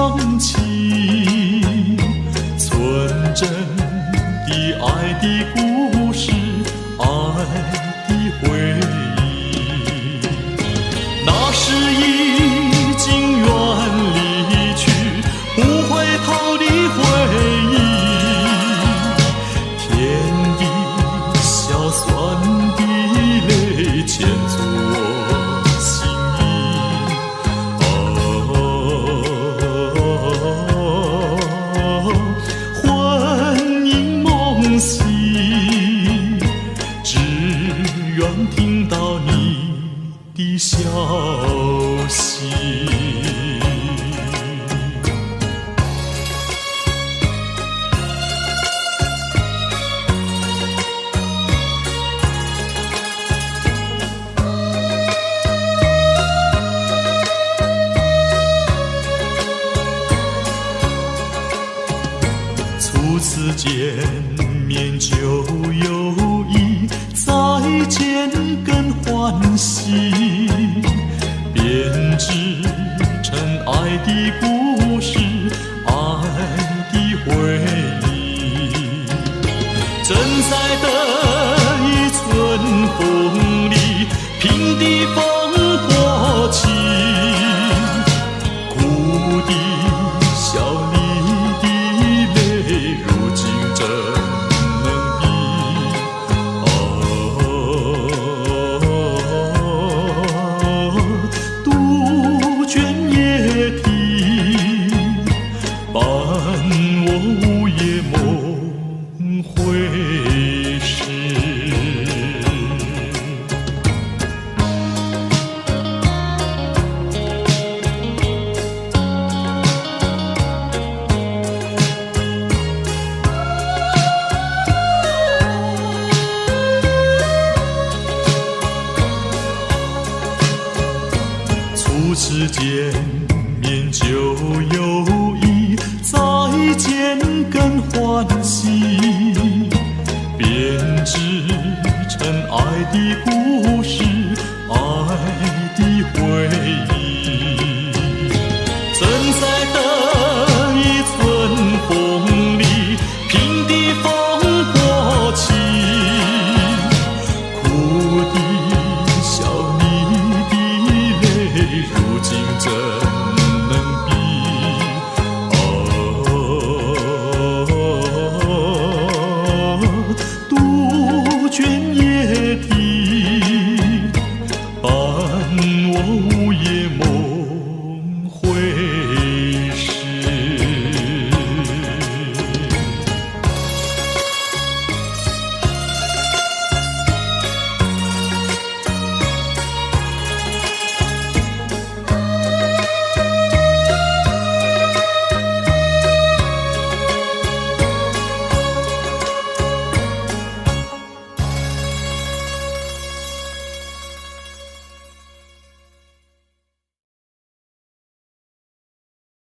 想起纯真的爱的故事，爱的回忆。那时已经远离去，不回头的回忆。甜的笑，酸的泪，牵住我心意。魂萦梦系，只愿听到你的消息。初次见面就有意，再见更欢喜，编织成爱的故事，爱的回忆。正在的一寸风里，平地风波起，哭的笑你的泪，如今怎能比？杜鹃夜啼，伴我午夜梦回时。初次见面就有意，再见更欢喜，编织成爱的故事，爱的回忆。